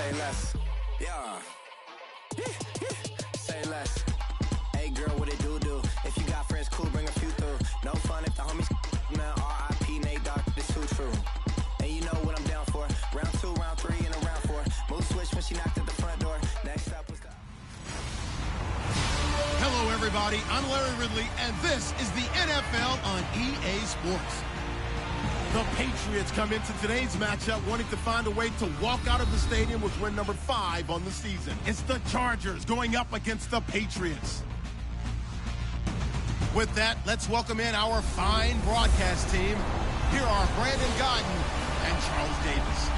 Say less. Yeah. Say less. Hey girl, what it do? If you got friends, cool, bring a few through. No fun if the homies man. R.I.P. Nate Dogg, this too true. And you know what I'm down for. Round 2, round 3, and a round 4. Move switch when she knocked at the front door. Next up was the... Hello, everybody. I'm Larry Ridley, and this is the NFL on EA Sports. The Patriots come into today's matchup wanting to find a way to walk out of the stadium with win number 5 on the season. It's the Chargers going up against the Patriots. With that, let's welcome in our fine broadcast team. Here are Brandon Godden and Charles Davis.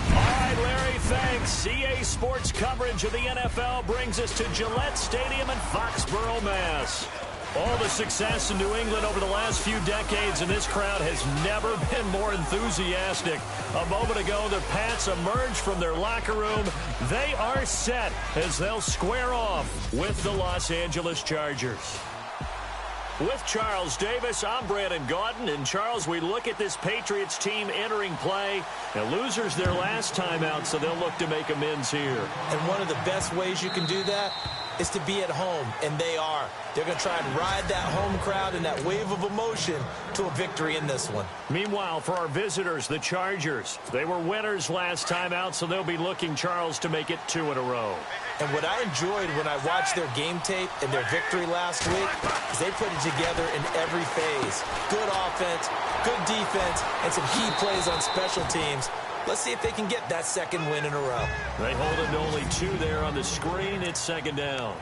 All right, Larry, thanks. EA Sports coverage of the NFL brings us to Gillette Stadium in Foxborough, Mass. All the success in New England over the last few decades, and this crowd has never been more enthusiastic. A moment ago, the Pats emerged from their locker room. They are set as they'll square off with the Los Angeles Chargers. With Charles Davis, I'm Brandon Gaudin. And, Charles, we look at this Patriots team entering play. And losers their last time out, so they'll look to make amends here. And one of the best ways you can do that is to be at home, and they are. They're going to try and ride that home crowd and that wave of emotion to a victory in this one. Meanwhile, for our visitors, the Chargers, they were winners last time out, so they'll be looking, Charles, to make it 2 in a row. And what I enjoyed when I watched their game tape and their victory last week is they put it together in every phase. Good offense, good defense, and some key plays on special teams. Let's see if they can get that second win in a row. They hold it to only 2 there on the screen. It's second down.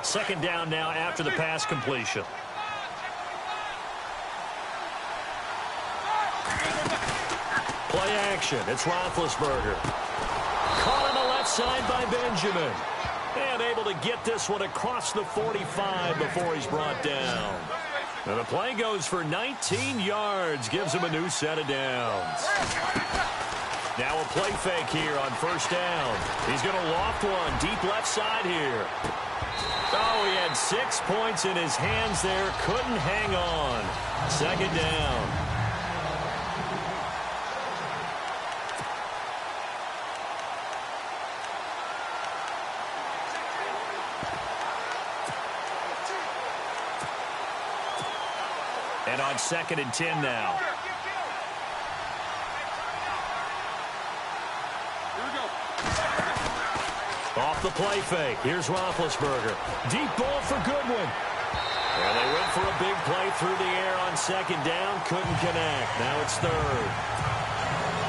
Second down now after the pass completion. Play action. It's Roethlisberger. Caught on the left side by Benjamin. And able to get this one across the 45 before he's brought down. And the play goes for 19 yards. Gives him a new set of downs. Now a play fake here on first down. He's going to loft one deep left side here. Oh, he had 6 points in his hands there. Couldn't hang on. Second down. And on 2nd and 10 now. Off the play fake. Here's Roethlisberger. Deep ball for Goodwin. And they went for a big play through the air on second down. Couldn't connect. Now it's third.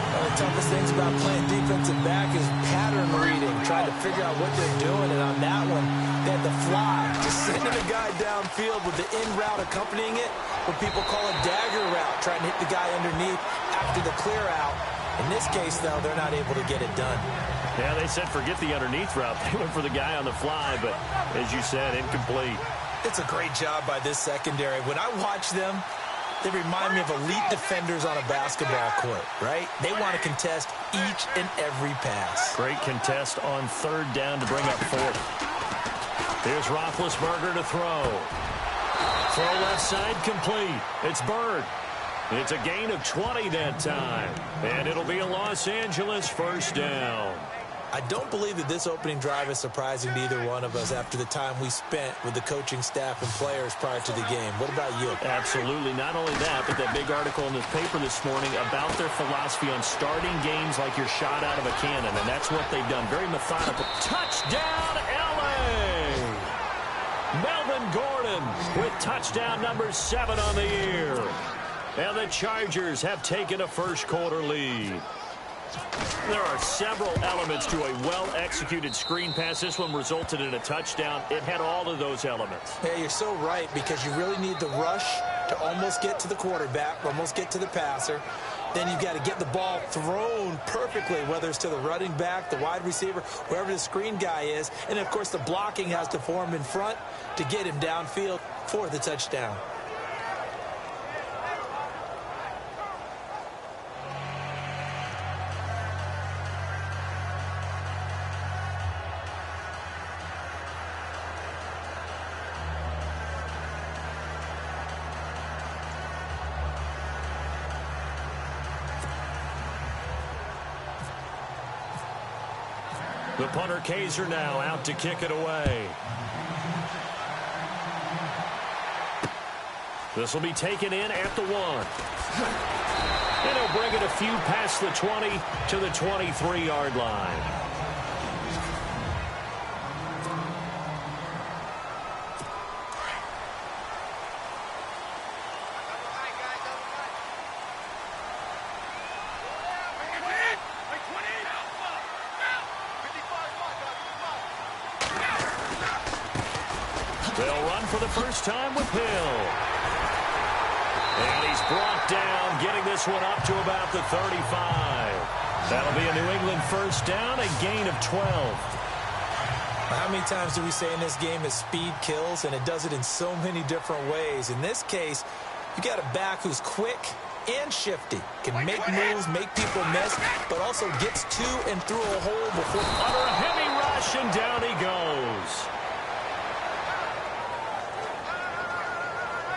One of the toughest things about playing defensive back is pattern reading, trying to figure out what they're doing. And on that one, they had the fly, just sending a guy downfield with the in route accompanying it, what people call a dagger route, trying to hit the guy underneath after the clear out. In this case, though, they're not able to get it done. Yeah, they said forget the underneath route. They went for the guy on the fly, but as you said, incomplete. It's a great job by this secondary. When I watch them, they remind me of elite defenders on a basketball court, right? They want to contest each and every pass. Great contest on third down to bring up fourth. Here's Roethlisberger to throw. Throw left side complete. It's Bird. It's a gain of 20 that time. And it'll be a Los Angeles first down. I don't believe that this opening drive is surprising to either one of us after the time we spent with the coaching staff and players prior to the game. What about you? Absolutely. Not only that, but that big article in the paper this morning about their philosophy on starting games like you're shot out of a cannon, and that's what they've done. Very methodical. Touchdown, L.A.! Melvin Gordon with touchdown number 7 on the year. And the Chargers have taken a first-quarter lead. There are several elements to a well-executed screen pass. This one resulted in a touchdown. It had all of those elements. Yeah, you're so right, because you really need the rush to almost get to the quarterback, almost get to the passer. Then you've got to get the ball thrown perfectly, whether it's to the running back, the wide receiver, wherever the screen guy is. And, of course, the blocking has to form in front to get him downfield for the touchdown. The punter Kaiser now out to kick it away. This will be taken in at the 1. And he'll bring it a few past the 20 to the 23-yard line. They'll run for the first time with Hill. And he's brought down, getting this one up to about the 35. That'll be a New England first down, a gain of 12. How many times do we say in this game that speed kills, and it does it in so many different ways? In this case, you got a back who's quick and shifty, can make moves, make people miss, but also gets to and through a hole before. Under a heavy rush, and down he goes.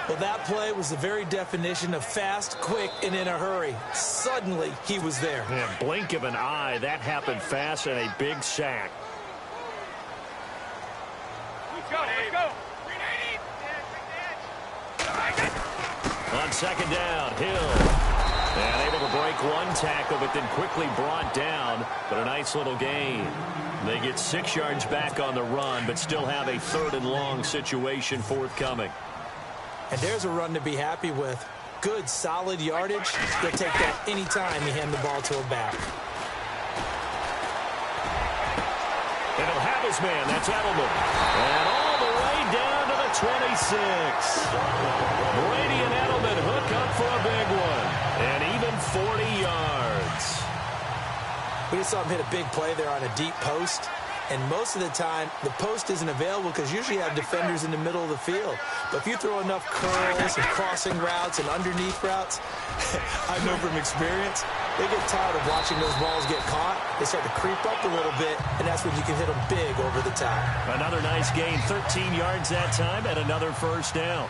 Well, that play was the very definition of fast, quick, and in a hurry. Suddenly, he was there. Man, blink of an eye, that happened fast, and a big sack. Let's go. On second down, Hill. And able to break one tackle, but then quickly brought down. But a nice little gain. They get 6 yards back on the run, but still have a 3rd and long situation forthcoming. And there's a run to be happy with. Good, solid yardage. They'll take that any time you hand the ball to a back. And he'll have his man. That's Edelman. And all the way down to the 26. Brady and Edelman hook up for a big one. And even 40 yards. We just saw him hit a big play there on a deep post. And most of the time, the post isn't available because usually you have defenders in the middle of the field. But if you throw enough curls and crossing routes and underneath routes, I know from experience, they get tired of watching those balls get caught. They start to creep up a little bit, and that's when you can hit them big over the top. Another nice gain, 13 yards that time, and another first down.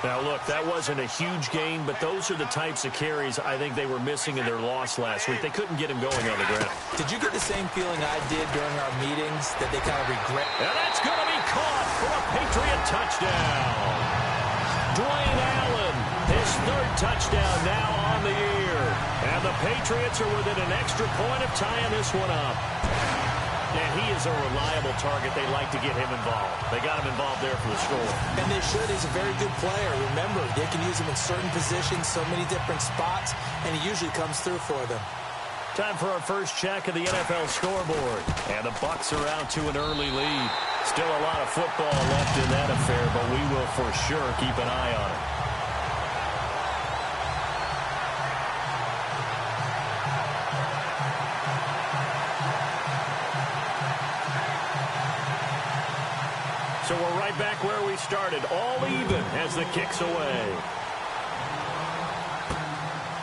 Now, look, that wasn't a huge gain, but those are the types of carries I think they were missing in their loss last week. They couldn't get him going on the ground. Did you get the same feeling I did during our meetings that they kind of regret? And that's going to be caught for a Patriot touchdown. Dwayne Allen, his 3rd touchdown now on the year. And the Patriots are within an extra point of tying this one up. And he is a reliable target. They like to get him involved. They got him involved there for the score. And they should. He's a very good player. Remember, they can use him in certain positions, so many different spots, and he usually comes through for them. Time for our first check of the NFL scoreboard. And the Bucs are out to an early lead. Still a lot of football left in that affair, but we will for sure keep an eye on it. So we're right back where we started, all even as the kick's away.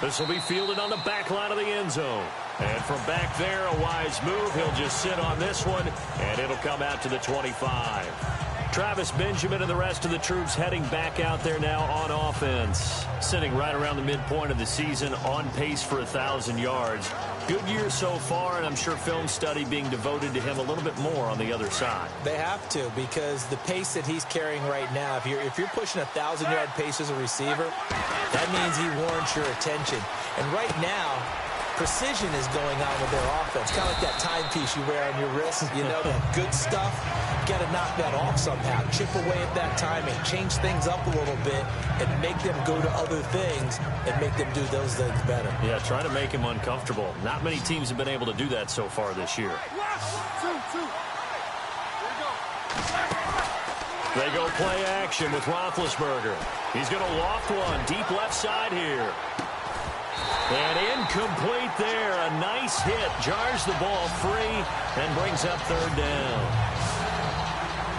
This will be fielded on the back line of the end zone. And from back there, a wise move. He'll just sit on this one, and it'll come out to the 25. Travis Benjamin and the rest of the troops heading back out there now on offense. Sitting right around the midpoint of the season, on pace for 1,000 yards. Good year so far, and I'm sure film study being devoted to him a little bit more on the other side. They have to, because the pace that he's carrying right now, if you're pushing 1,000-yard pace as a receiver, that means he warrants your attention. And right now, precision is going on with their offense. Kind of like that timepiece you wear on your wrist. You know, that good stuff. You got to knock that off somehow. Chip away at that timing. Change things up a little bit and make them go to other things and make them do those things better. Yeah, try to make him uncomfortable. Not many teams have been able to do that so far this year. They go play action with Roethlisberger. He's going to loft one deep left side here. And incomplete there. A nice hit. Jars the ball free and brings up 3rd down.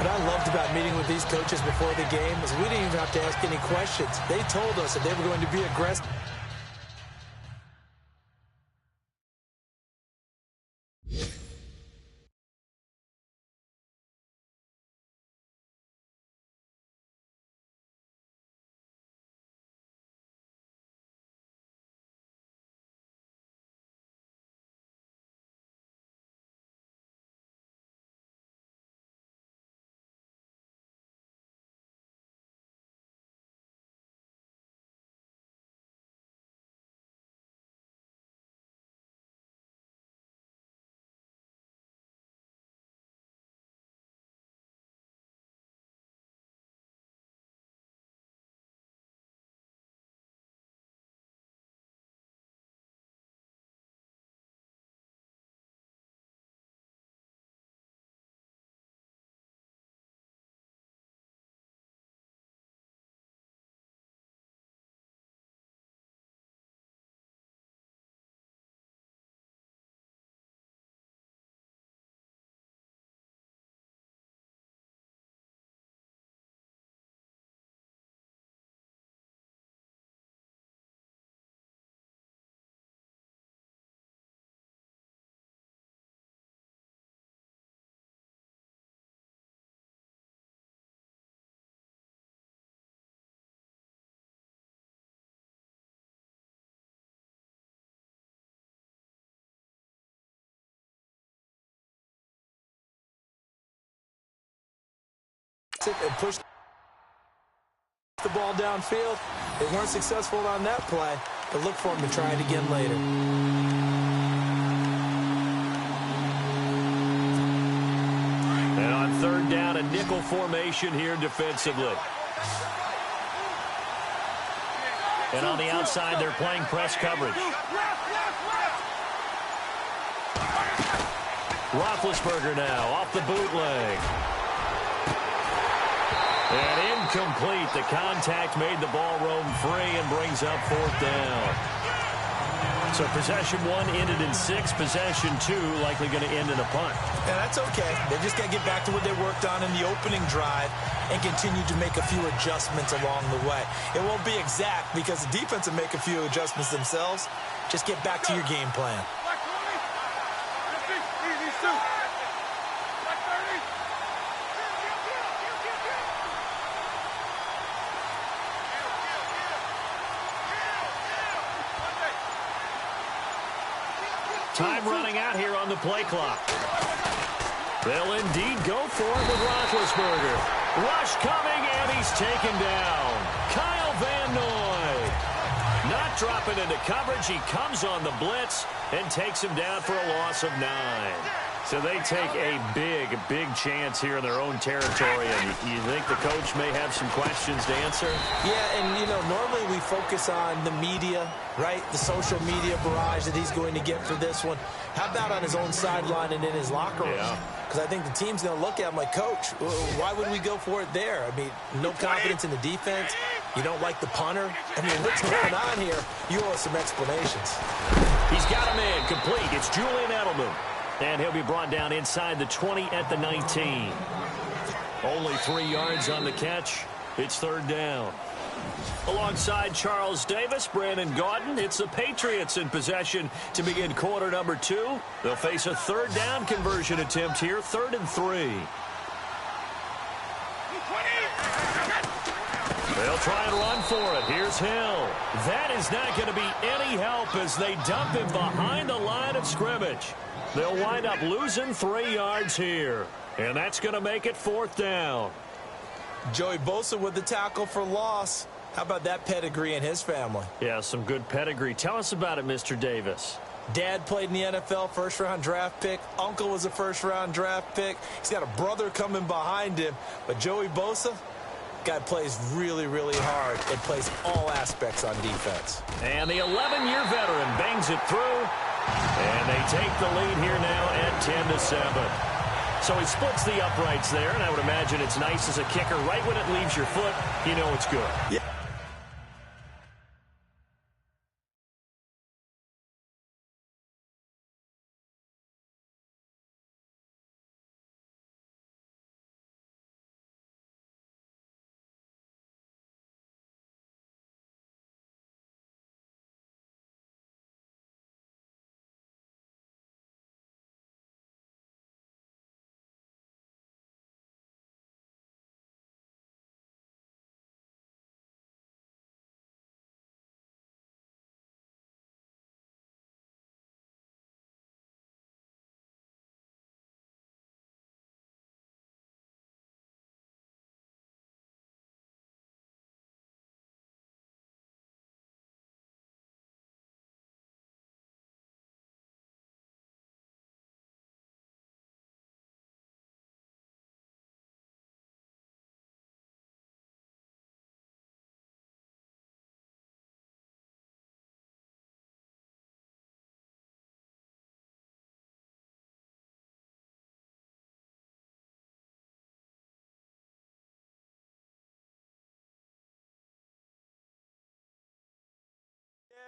What I loved about meeting with these coaches before the game is we didn't even have to ask any questions. They told us that they were going to be aggressive. and push the ball downfield. They weren't successful on that play, but look for them to try it again later. And on third down, a nickel formation here defensively. And on the outside, they're playing press coverage. Roethlisberger now off the bootleg. And incomplete. The contact made the ball roam free and brings up fourth down. So possession 1 ended in 6. Possession 2 likely going to end in a punt. And that's okay. They just got to get back to what they worked on in the opening drive and continue to make a few adjustments along the way. It won't be exact because the defense will make a few adjustments themselves. Just get back to your game plan. Time running out here on the play clock. They'll indeed go for it with Roethlisberger. Rush coming, and he's taken down. Kyle Van Noy. Not dropping into coverage. He comes on the blitz and takes him down for a loss of 9. So they take a big chance here in their own territory. And you think the coach may have some questions to answer? Yeah, and, you know, normally we focus on the media, right? The social media barrage that he's going to get for this one. How about on his own sideline and in his locker room? Because I think the team's going to look at him like, Coach, why would we go for it there? I mean, no confidence in the defense. You don't like the punter. I mean, what's going on here? You owe us some explanations. He's got a man complete. It's Julian Edelman. And he'll be brought down inside the 20 at the 19. Only 3 yards on the catch. It's third down. Alongside Charles Davis, Brandon Gaudin, it's the Patriots in possession to begin quarter number 2. They'll face a third down conversion attempt here, 3rd and 3. They'll try and run for it. Here's Hill. That is not going to be any help as they dump him behind the line of scrimmage. They'll wind up losing 3 yards here. And that's going to make it 4th down. Joey Bosa with the tackle for loss. How about that pedigree in his family? Yeah, some good pedigree. Tell us about it, Mr. Davis. Dad played in the NFL, first-round draft pick. Uncle was a first-round draft pick. He's got a brother coming behind him. But Joey Bosa, guy plays really hard and plays all aspects on defense. And the 11-year veteran bangs it through. And they take the lead here now at 10-7. So he splits the uprights there, and I would imagine it's nice as a kicker. Right when it leaves your foot, you know it's good. Yeah.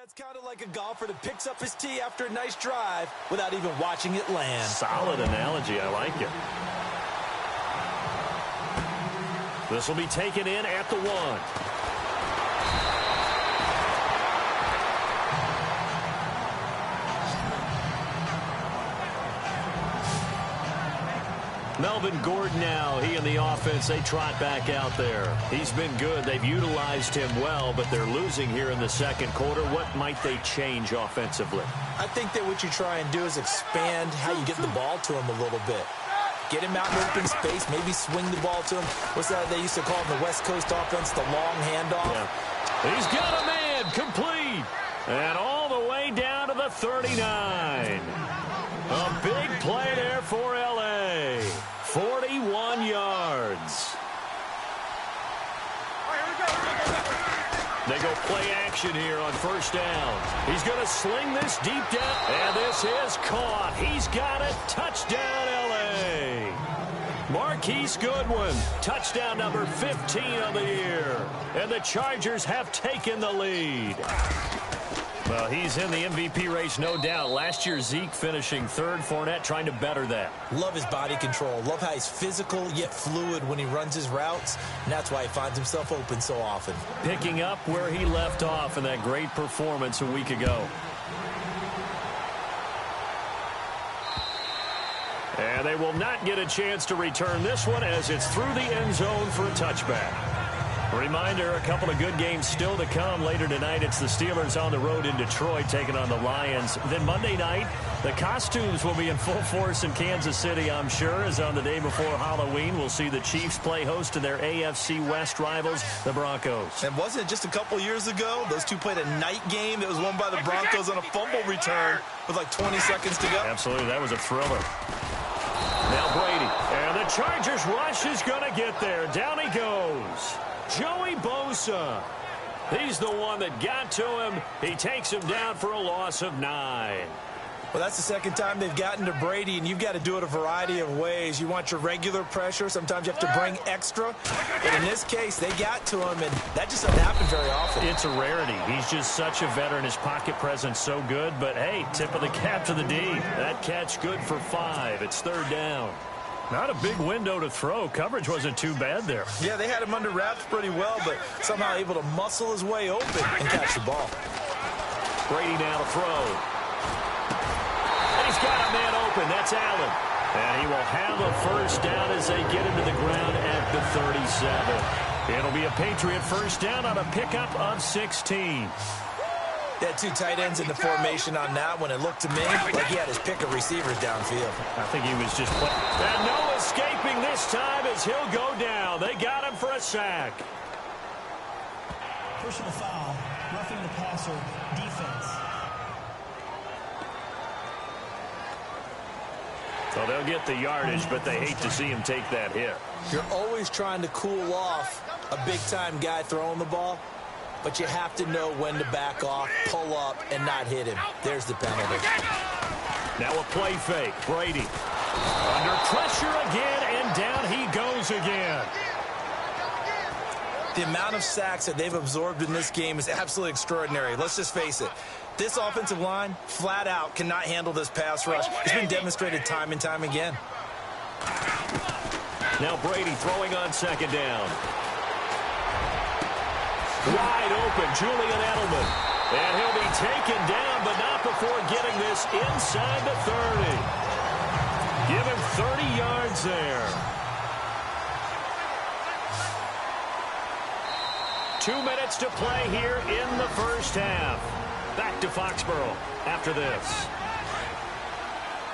It's kind of like a golfer that picks up his tee after a nice drive without even watching it land. Solid analogy. I like it. This will be taken in at the 1. Melvin Gordon now, he and the offense, they trot back out there. He's been good. They've utilized him well, but they're losing here in the second quarter. What might they change offensively? I think that what you try and do is expand how you get the ball to him a little bit. Get him out in open space, maybe swing the ball to him. What's that they used to call in the West Coast offense, the long handoff? Yeah. He's got a man, complete. And all the way down to the 39. A big play there for L.A. 41 yards. They go play action here on first down. He's going to sling this deep down. And this is caught. He's got it. Touchdown, L.A. Marquise Goodwin. Touchdown number 15 of the year. And the Chargers have taken the lead. Well, he's in the MVP race, no doubt. Last year, Zeke finishing third. Fournette trying to better that. Love his body control. Love how he's physical yet fluid when he runs his routes. And that's why he finds himself open so often. Picking up where he left off in that great performance a week ago. And they will not get a chance to return this one as it's through the end zone for a touchback. Reminder, a couple of good games still to come. Later tonight, it's the Steelers on the road in Detroit taking on the Lions. Then Monday night, the costumes will be in full force in Kansas City, I'm sure, as on the day before Halloween, we'll see the Chiefs play host to their AFC West rivals, the Broncos. And wasn't it just a couple years ago, those two played a night game that was won by the Broncos on a fumble return with like 20 seconds to go? Absolutely, that was a thriller. Now Brady, and the Chargers rush is going to get there. Down he goes. Joey Bosa. He's the one that got to him. He takes him down for a loss of 9. Well, that's the second time they've gotten to Brady, and you've got to do it a variety of ways. You want your regular pressure. Sometimes you have to bring extra. But in this case, they got to him, and that just doesn't happen very often. It's a rarity. He's just such a veteran. His pocket presence so good. But, hey, tip of the cap to the D. That catch good for 5. It's third down. Not a big window to throw. Coverage wasn't too bad there. Yeah, they had him under wraps pretty well, but somehow able to muscle his way open and catch the ball. Brady now to throw. And he's got a man open. That's Allen. And he will have a first down as they get into the ground at the 37. It'll be a Patriot first down on a pickup of 16. They had two tight ends in the formation on that one. It looked to me like he had his pick of receivers downfield. I think he was just playing. And no escaping this time as he'll go down. They got him for a sack. Personal foul, roughing the passer, defense. So they'll get the yardage, but they hate to see him take that hit. You're always trying to cool off a big-time guy throwing the ball, but you have to know when to back off, pull up, and not hit him. There's the penalty. Now a play fake. Brady under pressure again, and down he goes again. The amount of sacks that they've absorbed in this game is absolutely extraordinary. Let's just face it. This offensive line, flat out, cannot handle this pass rush. It's been demonstrated time and time again. Now Brady throwing on second down. Wide open, Julian Edelman. And he'll be taken down, but not before getting this inside the 30. Give him 30 yards there. 2 minutes to play here in the first half. Back to Foxborough after this.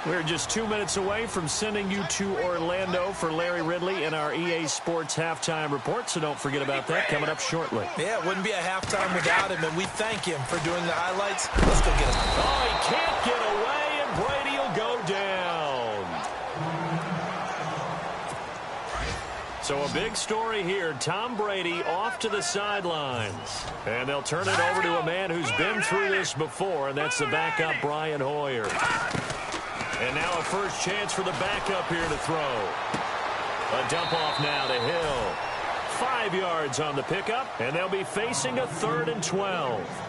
We're just 2 minutes away from sending you to Orlando for Larry Ridley and our EA Sports Halftime Report, so don't forget about that coming up shortly. Yeah, it wouldn't be a halftime without him, and we thank him for doing the highlights. Let's go get him. Oh, he can't get away, and Brady will go down. So a big story here. Tom Brady off to the sidelines. And they'll turn it over to a man who's been through this before, and that's the backup Brian Hoyer. And now a first chance for the backup here to throw. A dump off now to Hill. 5 yards on the pickup, and they'll be facing a 3rd and 12.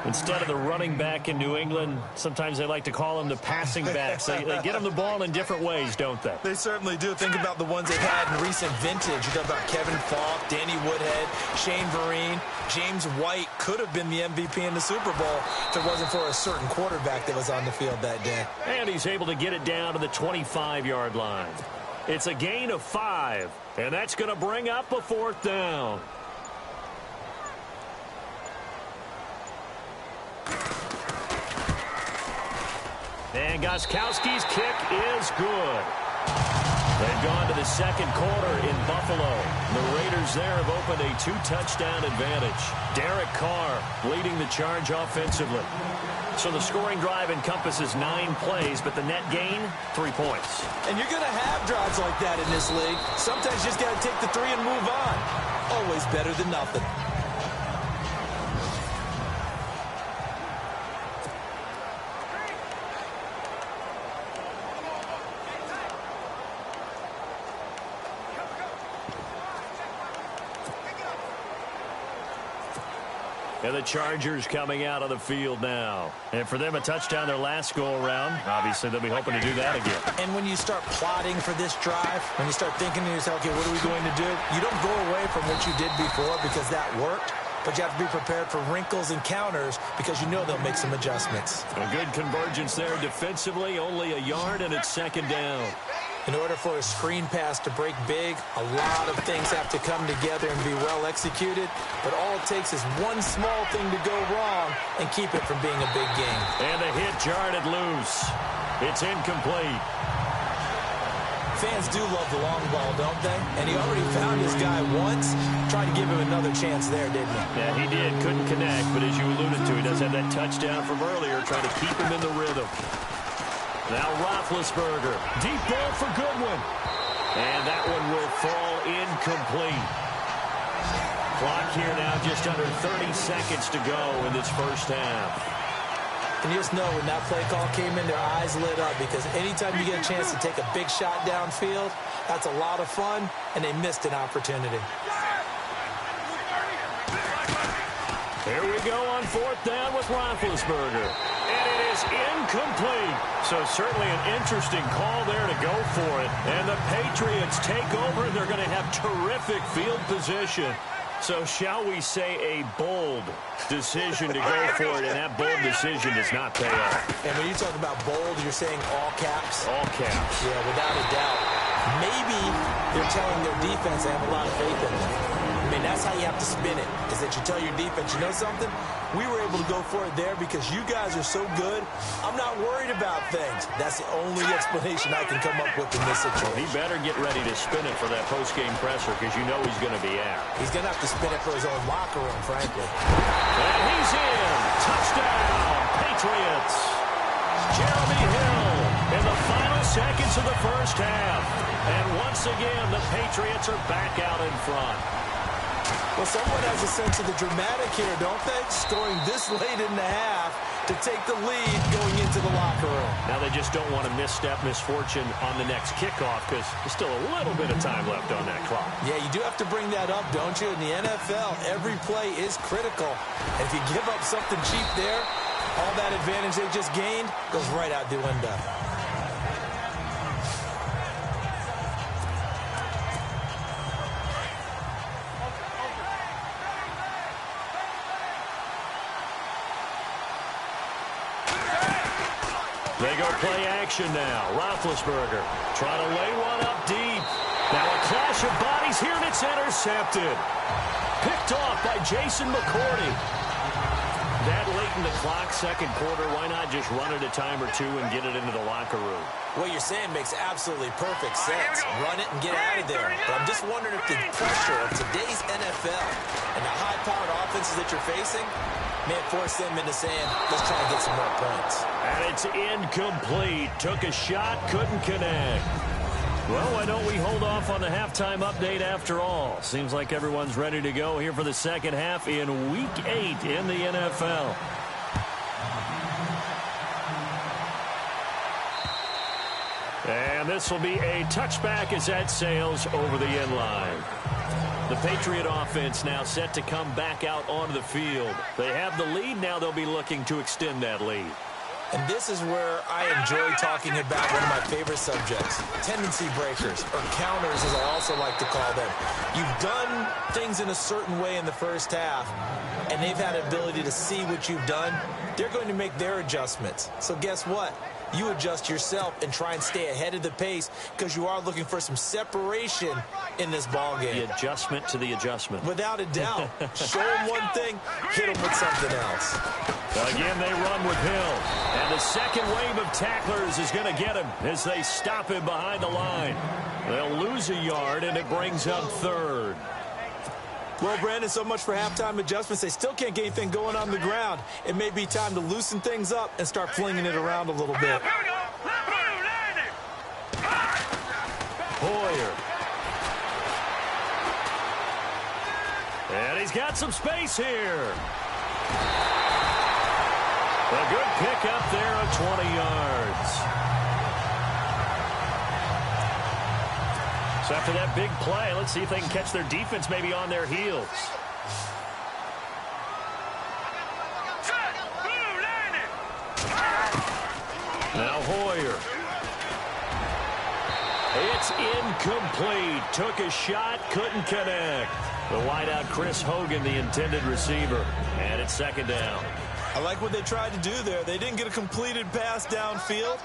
Instead of the running back in New England, sometimes they like to call them the passing backs. They get them the ball in different ways, don't they? They certainly do. Think about the ones they've had in recent vintage. You talk about Kevin Falk, Danny Woodhead, Shane Vereen. James White could have been the MVP in the Super Bowl if it wasn't for a certain quarterback that was on the field that day. And he's able to get it down to the 25-yard line. It's a gain of 5, and that's going to bring up a 4th down. And Gostkowski's kick is good. They've gone to the second quarter in Buffalo. The Raiders there have opened a 2-touchdown advantage. Derek Carr leading the charge offensively. So the scoring drive encompasses 9 plays, but the net gain, 3 points. And you're going to have drives like that in this league. Sometimes you just got to take the 3 and move on. Always better than nothing. And the Chargers coming out of the field now. And for them, a touchdown their last go-around. Obviously, they'll be hoping to do that again. And when you start plotting for this drive, when you start thinking to yourself, okay, what are we going to do? You don't go away from what you did before because that worked. But you have to be prepared for wrinkles and counters because you know they'll make some adjustments. A good convergence there defensively. Only a yard, and it's second down. In order for a screen pass to break big, a lot of things have to come together and be well executed. But all it takes is one small thing to go wrong and keep it from being a big game. And the hit jarred it loose. It's incomplete. Fans do love the long ball, don't they? And he already found his guy once. Tried to give him another chance there, didn't he? Yeah, he did. Couldn't connect. But as you alluded to, he does have that touchdown from earlier, trying to keep him in the rhythm. Now Roethlisberger. Deep ball for Goodwin. And that one will fall incomplete. Clock here now just under 30 seconds to go in this first half. And you just know when that play call came in, their eyes lit up because anytime you get a chance to take a big shot downfield, that's a lot of fun, and they missed an opportunity. Here we go on fourth down with Roethlisberger. And it is incomplete. So certainly an interesting call there to go for it. And the Patriots take over, and they're going to have terrific field position. So shall we say a bold decision to go for it, and that bold decision does not pay off. And when you talk about bold, you're saying all caps? All caps. Yeah, without a doubt. Maybe they're telling their defense they have a lot of faith in them. I mean, that's how you have to spin it, is that you tell your defense, you know something? We were able to go for it there because you guys are so good. I'm not worried about things. That's the only explanation I can come up with in this situation. Well, he better get ready to spin it for that post-game presser because you know he's going to be out. He's going to have to spin it for his own locker room, frankly. And he's in. Touchdown, Patriots. Jeremy Hill in the final seconds of the first half. And once again, the Patriots are back out in front. Well, someone has a sense of the dramatic here, don't they? Scoring this late in the half to take the lead going into the locker room. Now they just don't want to misstep misfortune on the next kickoff because there's still a little bit of time left on that clock. Yeah, you do have to bring that up, don't you? In the NFL, every play is critical. And if you give up something cheap there, all that advantage they just gained goes right out the window. They go play action now. Roethlisberger trying to lay one up deep. Now a clash of bodies here, and it's intercepted. Picked off by Jason McCourty. That late in the clock, second quarter, why not just run it a time or two and get it into the locker room? What you're saying makes absolutely perfect sense. Run it and get out of there. But I'm just wondering if the pressure of today's NFL and the high-powered offenses that you're facing may force them into saying, let's try and get some more points. And it's incomplete. Took a shot, couldn't connect. Well, why don't we hold off on the halftime update after all? Seems like everyone's ready to go here for the second half in Week 8 in the NFL. And this will be a touchback as that sails over the end line. The Patriot offense now set to come back out onto the field. They have the lead. Now they'll be looking to extend that lead. And this is where I enjoy talking about one of my favorite subjects, tendency breakers, or counters as I also like to call them. You've done things in a certain way in the first half, and they've had an ability to see what you've done. They're going to make their adjustments. So guess what? you adjust yourself and try and stay ahead of the pace because you are looking for some separation in this ball game. The adjustment to the adjustment. Without a doubt. Show them one thing, hit them with something else. Again, they run with Hill. And the second wave of tacklers is going to get him as they stop him behind the line. They'll lose a yard, and it brings up third. Well, Brandon, so much for halftime adjustments. They still can't get anything going on the ground. It may be time to loosen things up and start flinging it around a little bit. Hoyer. And he's got some space here. A good pickup there of 20 yards. So after that big play, let's see if they can catch their defense maybe on their heels. Now Hoyer. It's incomplete. Took a shot, couldn't connect. The wideout Chris Hogan, the intended receiver. And it's second down. I like what they tried to do there. They didn't get a completed pass downfield,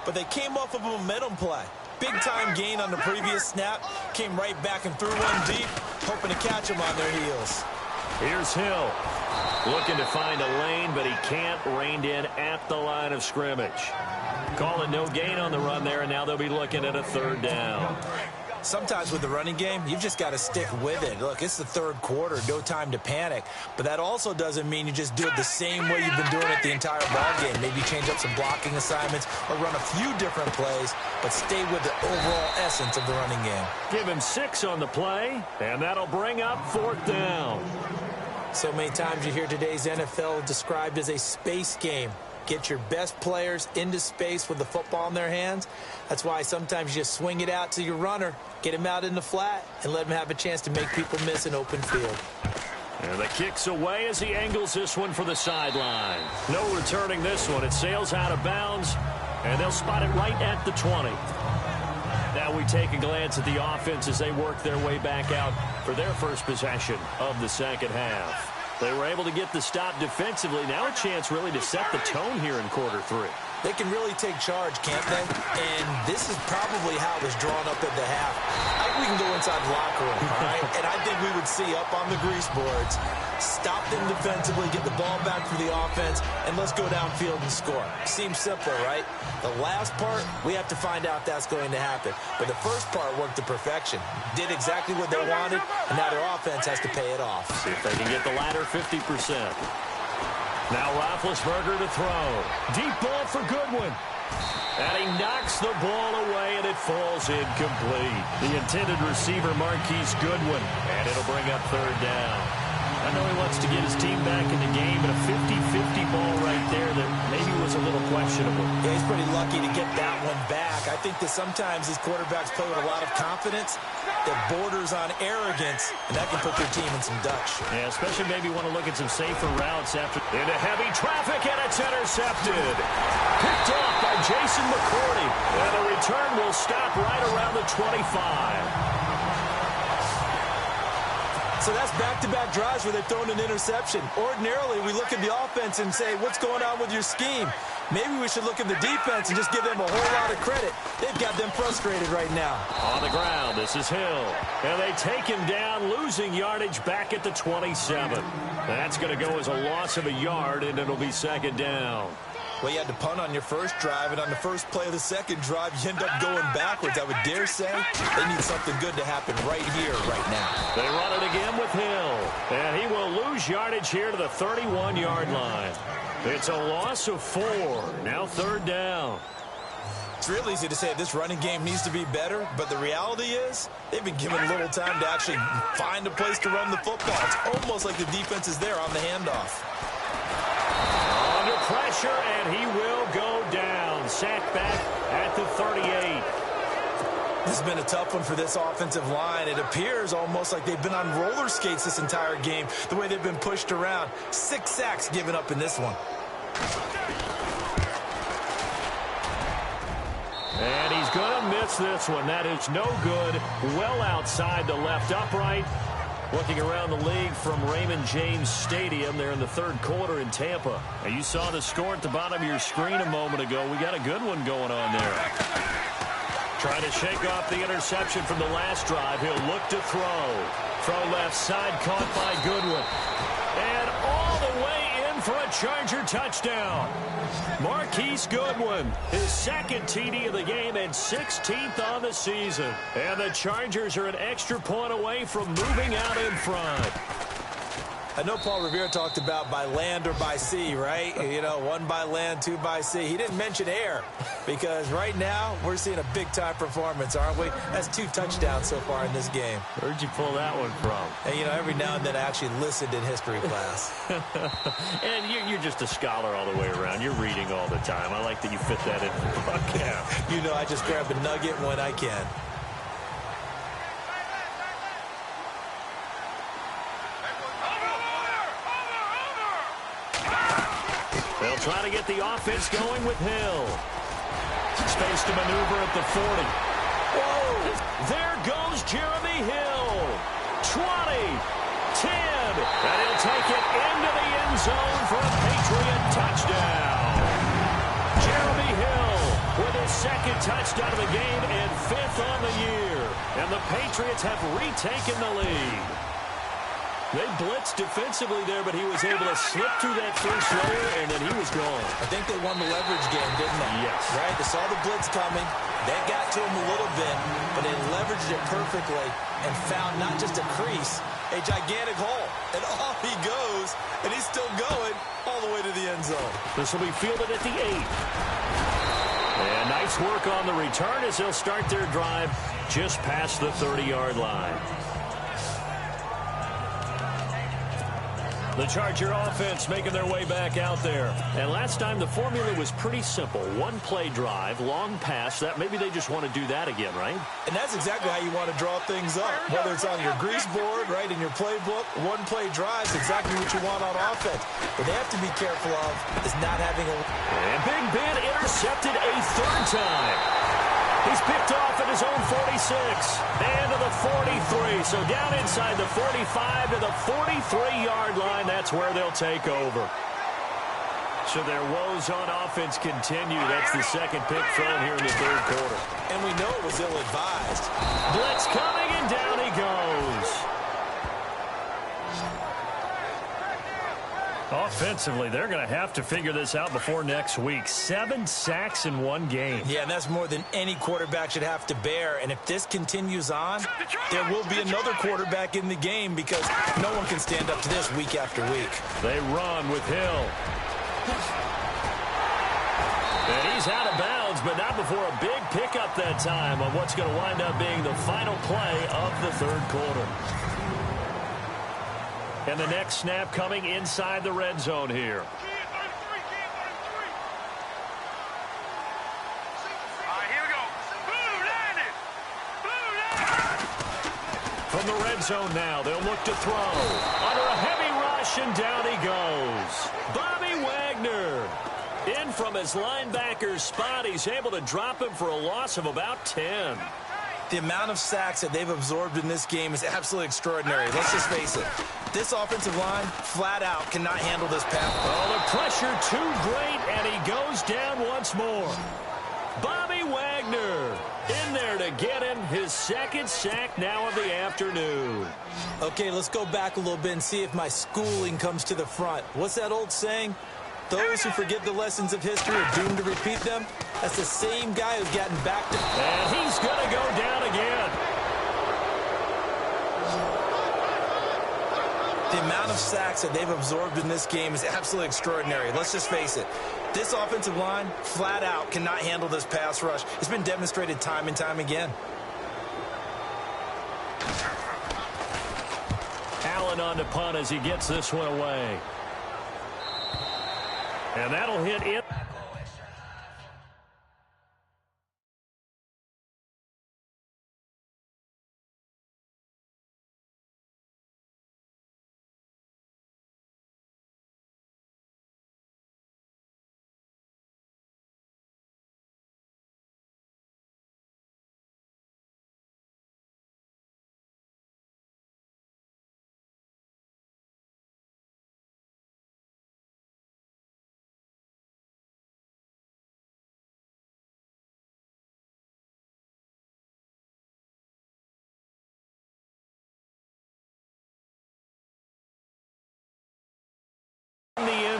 but they came off of a momentum play. Big-time gain on the previous snap. Came right back and threw one deep, hoping to catch them on their heels. Here's Hill. Looking to find a lane, but he can't. Reined in at the line of scrimmage. Call it no gain on the run there, and now they'll be looking at a third down. Sometimes with the running game, you've just got to stick with it. Look, it's the third quarter, no time to panic. But that also doesn't mean you just do it the same way you've been doing it the entire ball game. Maybe change up some blocking assignments or run a few different plays, but stay with the overall essence of the running game. Give him 6 on the play, and that'll bring up fourth down. So many times you hear today's NFL described as a space game. Get your best players into space with the football in their hands. That's why sometimes you just swing it out to your runner, get him out in the flat, and let him have a chance to make people miss an open field. And the kick's away as he angles this one for the sideline. No returning this one. It sails out of bounds, and they'll spot it right at the 20. Now we take a glance at the offense as they work their way back out for their first possession of the second half. They were able to get the stop defensively. Now a chance really to set the tone here in quarter 3. They can really take charge, can't they? And this is probably how it was drawn up at the half. I think we can go inside the locker room, all right? And I think we would see up on the grease boards, stop them defensively, get the ball back for the offense, and let's go downfield and score. Seems simple, right? The last part, we have to find out if that's going to happen. But the first part worked to perfection. Did exactly what they wanted, and now their offense has to pay it off. See if they can get the latter 50%. Now Roethlisberger to throw. Deep ball for Goodwin. And he knocks the ball away, and it falls incomplete. The intended receiver, Marquise Goodwin. And it'll bring up third down. I know he wants to get his team back in the game, but a 50-50 ball right there that maybe was a little questionable. Yeah, he's pretty lucky to get that one back. I think that sometimes these quarterbacks play with a lot of confidence that borders on arrogance, and that can put their team in some Dutch. Yeah, especially maybe want to look at some safer routes after into heavy traffic, and it's intercepted. Picked off by Jason McCourty, and the return will stop right around the 25. So that's back-to-back drives where they've thrown an interception. Ordinarily, we look at the offense and say, what's going on with your scheme? Maybe we should look at the defense and just give them a whole lot of credit. They've got them frustrated right now. On the ground, this is Hill. And they take him down, losing yardage back at the 27. That's going to go as a loss of a yard, and it'll be second down. Well, you had to punt on your first drive, and on the first play of the second drive, you end up going backwards. I would dare say they need something good to happen right here, right now. They run it again with Hill, and he will lose yardage here to the 31-yard line. It's a loss of 4. Now third down. It's real easy to say this running game needs to be better, but the reality is they've been given little time to actually find a place to run the football. It's almost like the defense is there on the handoff. Under pressure, and he will go down. Sacked back at the 38. This has been a tough one for this offensive line. It appears almost like they've been on roller skates this entire game, the way they've been pushed around. 6 sacks given up in this one. And he's going to miss this one. That is no good. Well outside the left upright. Looking around the league from Raymond James Stadium there in the third quarter in Tampa. And you saw the score at the bottom of your screen a moment ago. We got a good one going on there. Trying to shake off the interception from the last drive. He'll look to throw. Throw left side, caught by Goodwin. And all the way in for a Charger touchdown. Marquise Goodwin, his second TD of the game and 16th on the season. And the Chargers are an extra point away from moving out in front. I know Paul Revere talked about by land or by sea, right? You know, one by land, two by sea. He didn't mention air because right now we're seeing a big-time performance, aren't we? That's 2 touchdowns so far in this game. Where'd you pull that one from? And, you know, every now and then I actually listened in history class. And you're just a scholar all the way around. You're reading all the time. I like that you fit that in for broadcast. You know, I just grab a nugget when I can. They'll try to get the offense going with Hill. Space to maneuver at the 40. Whoa! There goes Jeremy Hill. 20, 10, and he'll take it into the end zone for a Patriot touchdown. Jeremy Hill with his second touchdown of the game and 5th on the year. And the Patriots have retaken the lead. They blitzed defensively there, but he was able to slip through that first layer, and then he was gone. I think they won the leverage game, didn't they? Yes. Right? They saw the blitz coming. They got to him a little bit, but they leveraged it perfectly and found not just a crease, a gigantic hole. And off he goes, and he's still going all the way to the end zone. This will be fielded at the 8. And nice work on the return as they'll start their drive just past the 30-yard line. The Charger offense making their way back out there. And last time the formula was pretty simple. One play drive, long pass. That maybe they just want to do that again, right? And that's exactly how you want to draw things up. Whether it's on your grease board, right, in your playbook, one play drive is exactly what you want on offense. What they have to be careful of is not having a... And Big Ben intercepted a 3rd time. He's picked off at his own 46 and to the 43. So down inside the 45 to the 43-yard line. That's where they'll take over. So their woes on offense continue. That's the second pick thrown here in the third quarter. And we know it was ill-advised. Blitz coming, and down he goes. Offensively, they're going to have to figure this out before next week. 7 sacks in one game. Yeah, and that's more than any quarterback should have to bear. And if this continues on, there will be another quarterback in the game because no one can stand up to this week after week. They run with Hill. And he's out of bounds, but not before a big pickup that time on what's going to wind up being the final play of the third quarter. And the next snap coming inside the red zone here. From the red zone now, they'll look to throw. Under a heavy rush, and down he goes. Bobby Wagner. In from his linebacker's spot, he's able to drop him for a loss of about 10. The amount of sacks that they've absorbed in this game is absolutely extraordinary. Let's just face it. This offensive line, flat out, cannot handle this pass. Oh, the pressure too great, and he goes down once more. Bobby Wagner in there to get him his second sack now of the afternoon. Okay, let's go back a little bit and see if my schooling comes to the front. What's that old saying? Those who forget the lessons of history are doomed to repeat them. That's the same guy who's gotten back to... And he's going to go down again. The amount of sacks that they've absorbed in this game is absolutely extraordinary. Let's just face it. This offensive line, flat out, cannot handle this pass rush. It's been demonstrated time and time again. Allen on to punt as he gets this one away. And that'll hit it.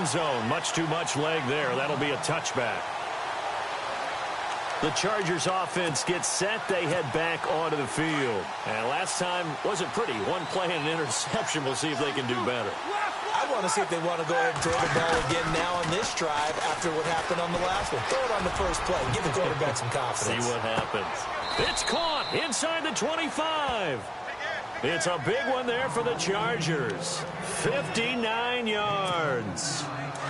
zone. Much too much leg there. That'll be a touchback. The Chargers offense gets set. They head back onto the field. And last time wasn't pretty. One play and an interception. We'll see if they can do better. I want to see if they want to go ahead and throw the ball again now on this drive after what happened on the last one. Throw it on the first play. Give the quarterback some confidence. See what happens. It's caught inside the 25. It's a big one there for the Chargers. 59 yards.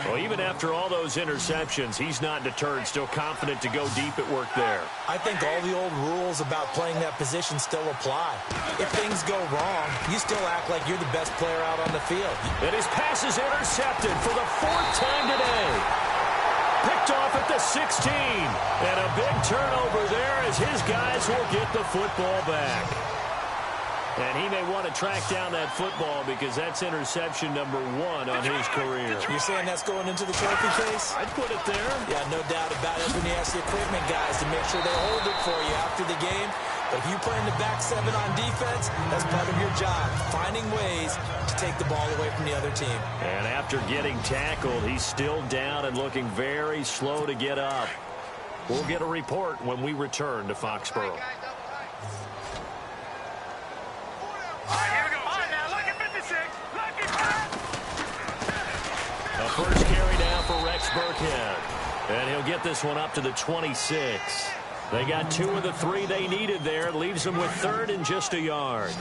Well, even after all those interceptions, he's not deterred, still confident to go deep at work there. I think all the old rules about playing that position still apply. If things go wrong, you still act like you're the best player out on the field. And his pass is intercepted for the 4th time today. Picked off at the 16. And a big turnover there as his guys will get the football back. And he may want to track down that football because that's interception number 1 on his career. You're saying that's going into the trophy case? I'd put it there. Yeah, no doubt about it. When you ask the equipment guys to make sure they hold it for you after the game. But if you play in the back 7 on defense, that's part of your job, finding ways to take the ball away from the other team. And after getting tackled, he's still down and looking very slow to get up. We'll get a report when we return to Foxborough. The first carry down for Rex Burkhead. And he'll get this one up to the 26. They got 2 of the 3 they needed there. Leaves them with 3rd and just a yard.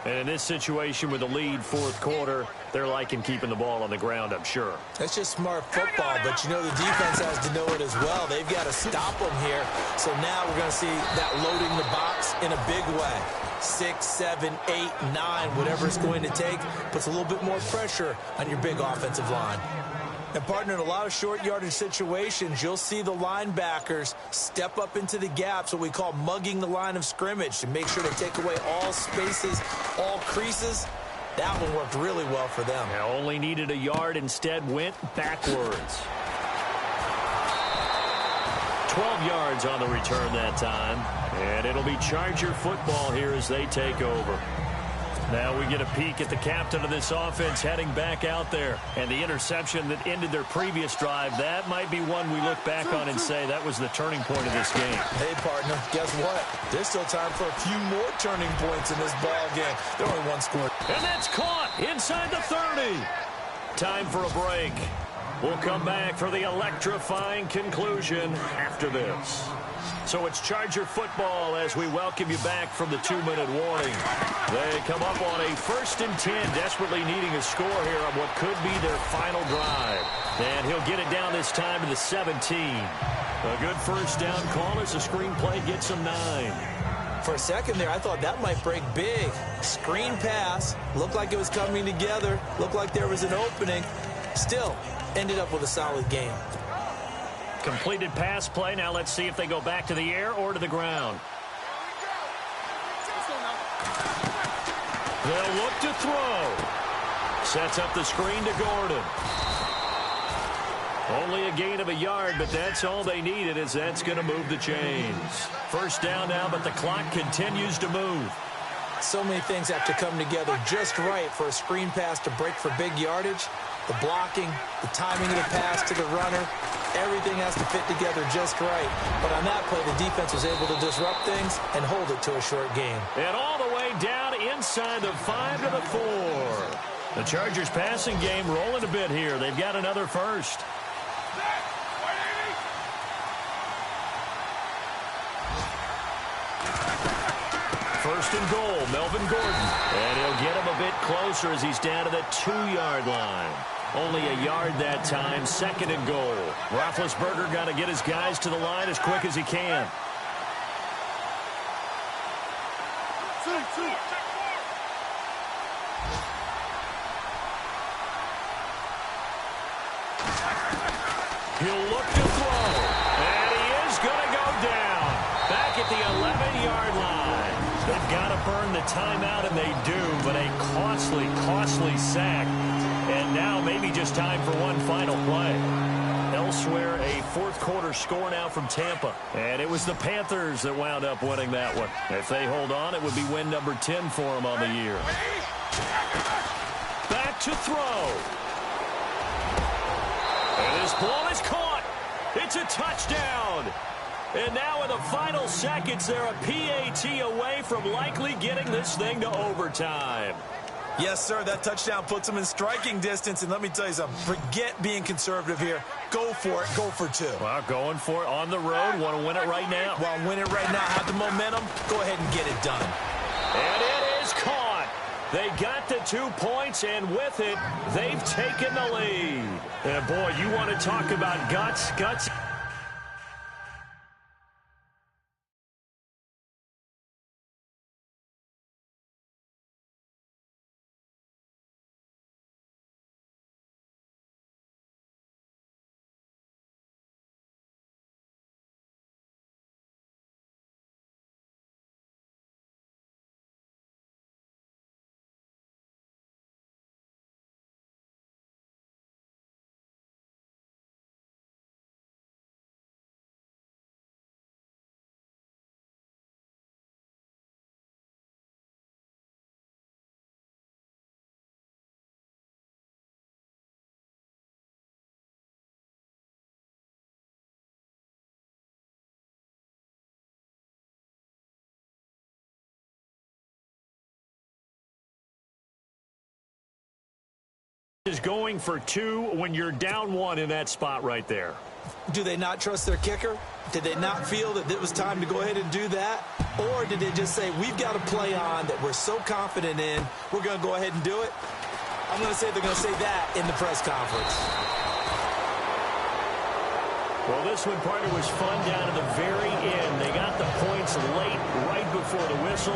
And in this situation with the lead 4th quarter, they're liking keeping the ball on the ground, I'm sure. That's just smart football, but you know the defense has to know it as well. They've got to stop them here. So now we're going to see that loading the box in a big way. 6, 7, 8, 9, whatever it's going to take, puts a little bit more pressure on your big offensive line. And, partner, in a lot of short yardage situations, you'll see the linebackers step up into the gaps, what we call mugging the line of scrimmage, to make sure to take away all spaces, all creases. That one worked really well for them. Yeah, only needed a yard, instead went backwards. 12 yards on the return that time. And it'll be Charger football here as they take over. Now we get a peek at the captain of this offense heading back out there. And the interception that ended their previous drive, that might be one we look back on and say that was the turning point of this game. Hey, partner, guess what? There's still time for a few more turning points in this ball game. They're only 1 score. And that's caught inside the 30. Time for a break. We'll come back for the electrifying conclusion after this. So it's Charger football as we welcome you back from the 2-minute warning. They come up on a 1st and 10, desperately needing a score here on what could be their final drive. And he'll get it down this time to the 17. A good first down call as the screen play gets him 9. For a second there, I thought that might break big. Screen pass, looked like it was coming together, looked like there was an opening. Still, ended up with a solid game. Completed pass play. Now let's see if they go back to the air or to the ground. They'll look to throw. Sets up the screen to Gordon. Only a gain of a yard, but that's all they needed, as that's going to move the chains. First down now, but the clock continues to move. So many things have to come together just right for a screen pass to break for big yardage. The blocking, the timing of the pass to the runner, everything has to fit together just right. But on that play, the defense was able to disrupt things and hold it to a short game. And all the way down inside the 5 to the 4. The Chargers passing game rolling a bit here. They've got another first. First and goal, Melvin Gordon. And he'll get him a bit closer as he's down to the 2-yard line. Only a yard that time, 2nd and goal. Roethlisberger got to get his guys to the line as quick as he can. He'll look to throw. And he is going to go down. Back at the 11-yard line. They've got to burn the timeout, and they do, but a costly, costly sack. And now maybe just time for one final play. Elsewhere, a 4th quarter score now from Tampa. And it was the Panthers that wound up winning that one. If they hold on, it would be win number 10 for them on the year. Back to throw. And this ball is caught. It's a touchdown. And now in the final seconds, they're a PAT away from likely getting this thing to overtime. Yes, sir, that touchdown puts them in striking distance. And let me tell you something, forget being conservative here. Go for it, go for two. Well, going for it on the road. Want to win it right now. Well, win it right now, have the momentum, go ahead and get it done. And it is caught. They got the 2 points, and with it, they've taken the lead. And boy, you want to talk about guts. Is going for 2 when you're down 1 in that spot right there. Do they not trust their kicker? Did they not feel that it was time to go ahead and do that? Or did they just say, we've got a play on that we're so confident in, we're going to go ahead and do it? I'm going to say they're going to say that in the press conference. Well, this one, partner, was fun down to the very end. They got the points late, right before the whistle.